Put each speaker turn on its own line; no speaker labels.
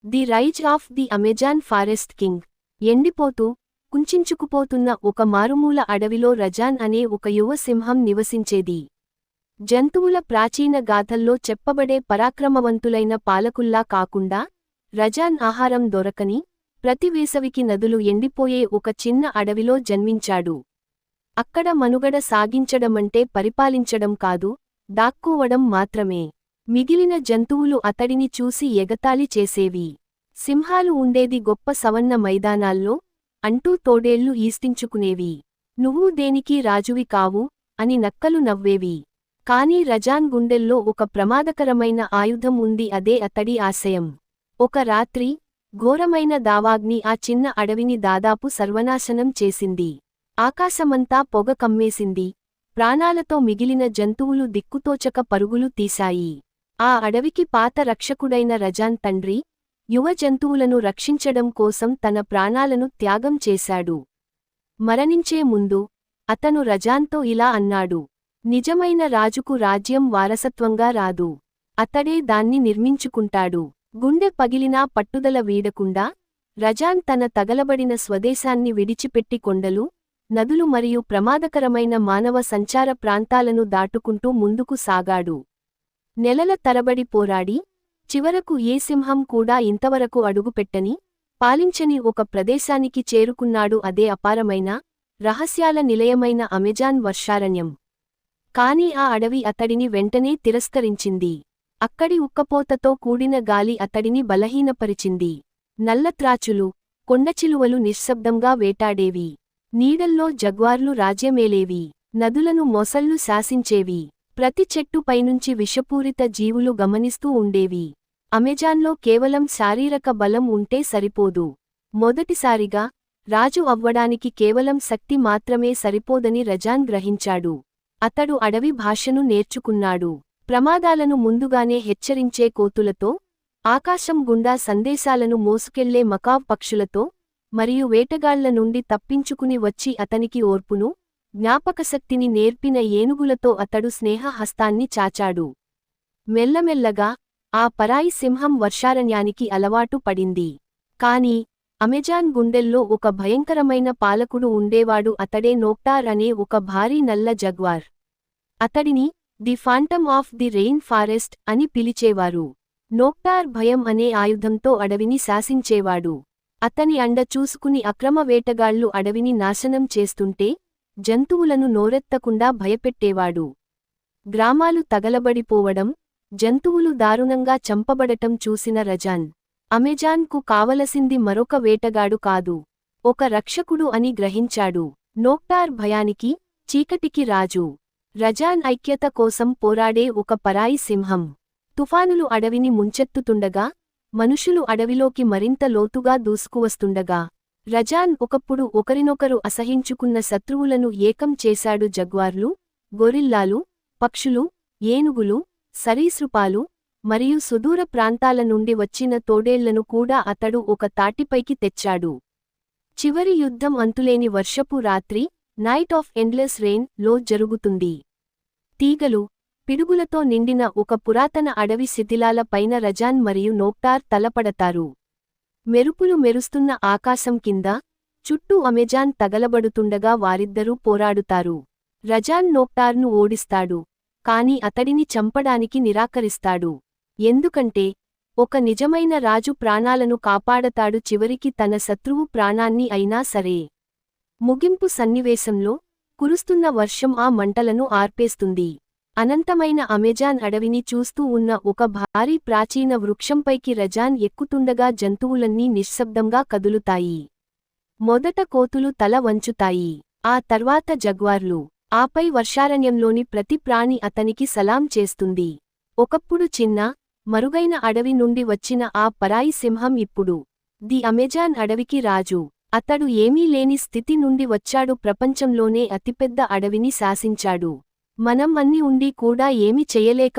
The rise of the Amazon forest king. ఎండిపోతూ, కుంచించుకుపోతున్న ఒక మారుమూల అడవిలో రజాన్ అనే ఒక యువ సింహం నివసించేది. జంతువుల ప్రాచీన గాథల్లో చెప్పబడే పరాక్రమవంతులైన పాలకుల్లా కాకుండా, రజాన్ ఆహారం దొరకని, ప్రతి వేసవికి నదులు ఎండిపోయే ఒక చిన్న అడవిలో జన్మించాడు. అక్కడ మనుగడ సాగించడమంటే పరిపాలించడం కాదు, దాక్కోవడం మాత్రమే. మిగిలిన జంతువులు అతడిని చూసి ఎగతాళి చేసేవి. సింహాలు ఉండేది గొప్ప సవన్న మైదానాల్లో అంటూ తోడేళ్లు ఈస్తించుకునేవి. నువ్వు దేనికీ రాజువి కావు అని నక్కలు నవ్వేవి. కాని రజాన్ గుండెల్లో ఒక ప్రమాదకరమైన ఆయుధం ఉంది, అదే అతడి ఆశయం. ఒక రాత్రి, ఘోరమైన దావాగ్ని ఆ చిన్న అడవిని దాదాపు సర్వనాశనం చేసింది. ఆకాశమంతా పొగ కమ్మేసింది. ప్రాణాలతో మిగిలిన జంతువులు దిక్కుతోచక పరుగులు తీశాయి. ఆ అడవికి పాత రక్షకుడైన రజాన్ తండ్రి, యువ జంతువులను రక్షించడం కోసం తన ప్రాణాలను త్యాగం చేశాడు. మరణించే ముందు, అతను రజాన్తో ఇలా అన్నాడు: నిజమైన రాజుకు రాజ్యం వారసత్వంగా రాదు. అతడే దాన్ని నిర్మించుకుంటాడు. గుండె పగిలినా పట్టుదల వీడకుండా, రజాన్ తన తగలబడిన స్వదేశాన్ని విడిచిపెట్టి కొండలు, నదులు మరియు ప్రమాదకరమైన మానవ సంచార ప్రాంతాలను దాటుకుంటూ ముందుకు సాగాడు. నెలల తరబడి పోరాడి, చివరకు ఏ సింహం కూడా ఇంతవరకు అడుగుపెట్టని, పాలించని ఒక ప్రదేశానికి చేరుకున్నాడు, అదే అపారమైన, రహస్యాల నిలయమైన అమెజాన్ వర్షారణ్యం. కాని ఆ అడవి అతడిని వెంటనే తిరస్కరించింది. అక్కడి ఉక్కపోతతో కూడిన గాలి అతడిని బలహీనపరిచింది. నల్లత్రాచులు, కొండచిలువలు నిశ్శబ్దంగా వేటాడేవి. నీడల్లో జగ్వార్లు రాజ్యమేలేవి. నదులను మొసళ్ళు శాసించేవి. ప్రతి చెట్టు పైనుంచి విషపూరిత జీవులు గమనిస్తూ ఉండేవి. అమెజాన్లో కేవలం శారీరక బలం ఉంటే సరిపోదు. మొదటిసారిగా, రాజు అవ్వడానికి కేవలం శక్తి మాత్రమే సరిపోదని రజాన్ గ్రహించాడు. అతడు అడవి భాషను నేర్చుకున్నాడు. ప్రమాదాలను ముందుగానే హెచ్చరించే కోతులతో, ఆకాశం గుండా సందేశాలను మోసుకెళ్లే మకావ్ పక్షులతో, మరియు వేటగాళ్ల నుండి తప్పించుకుని వచ్చి అతనికి ఓర్పును, జ్ఞాపకశక్తిని నేర్పిన ఏనుగులతో అతడు స్నేహ హస్తాన్ని చాచాడు. మెల్లమెల్లగా, ఆ పరాయి సింహం వర్షారణ్యానికి అలవాటు పడింది. కాని, అమెజాన్ గుండెల్లో ఒక భయంకరమైన పాలకుడు ఉండేవాడు, అతడే నోక్టార్ అనే ఒక భారీ నల్ల జగ్వార్. అతడిని the phantom of the rain forest అని పిలిచేవారు. నోక్టార్ భయం అనే ఆయుధంతో అడవిని శాసించేవాడు. అతని అండ చూసుకుని అక్రమ వేటగాళ్లు అడవిని నాశనం చేస్తుంటే, జంతువులను నోరెత్తకుండా భయపెట్టేవాడు. గ్రామాలు తగలబడిపోవడం, జంతువులు దారుణంగా చంపబడటం చూసిన రజాన్, అమెజాన్కు కావలసింది మరొక వేటగాడు కాదు, ఒక రక్షకుడు అని గ్రహించాడు. నోక్టార్ భయానికి, చీకటికి రాజు. రజాన్ ఐక్యత కోసం పోరాడే ఒక పరాయి సింహం. తుఫానులు అడవిని ముంచెత్తుతుండగా, మనుషులు అడవిలోకి మరింత లోతుగా దూసుకువస్తుండగా, రజాన్ ఒకప్పుడు ఒకరినొకరు అసహించుకున్న శత్రువులను ఏకం చేశాడు. జగ్వార్లు, గొరిల్లాలు, పక్షులు, ఏనుగులు, సరీసృపాలు, మరియు సుదూర ప్రాంతాల నుండి వచ్చిన తోడేళ్లను కూడా అతడు ఒక తాటిపైకి తెచ్చాడు. చివరి యుద్ధం అంతులేని వర్షపు రాత్రి, నైట్ ఆఫ్ ఎండ్లెస్ రెయిన్ లో జరుగుతుంది. తీగలు, పిడుగులతో నిండిన ఒక పురాతన అడవి శిథిలాల పైన రజాన్ మరియు నోక్టార్ తలపడతారు. మెరుపులు మెరుస్తున్న ఆకాశం కింద, చుట్టూ అమెజాన్ తగలబడుతుండగా వారిద్దరూ పోరాడుతారు. రజాన్ నోక్టార్ను ఓడిస్తాడు, కాని అతడిని చంపడానికి నిరాకరిస్తాడు. ఎందుకంటే, ఒక నిజమైన రాజు ప్రాణాలను కాపాడతాడు, చివరికి తన శత్రువు ప్రాణాన్ని అయినా సరే. ముగింపు సన్నివేశంలో, కురుస్తున్న వర్షం ఆ మంటలను ఆర్పేస్తుంది. అనంతమైన అమెజాన్ అడవిని చూస్తూ ఉన్న ఒక భారీ ప్రాచీన వృక్షంపైకి రజాన్ ఎక్కుతుండగా జంతువులన్నీ నిశ్శబ్దంగా కదులుతాయి. మొదట కోతులు తల వంచుతాయి. ఆ తర్వాత జగ్వార్లు. ఆపై వర్షారణ్యంలోని ప్రతి ప్రాణి అతనికి సలాం చేస్తుంది. ఒకప్పుడు చిన్న, మరుగైన అడవి నుండి వచ్చిన ఆ పరాయి సింహం ఇప్పుడు ది అమెజాన్ అడవికి రాజు. అతడు ఏమీ లేని స్థితి నుండి వచ్చాడు, ప్రపంచంలోనే అతిపెద్ద అడవిని శాసించాడు. మనం అన్ని ఉండి కూడా ఏమి చెయ్యలేక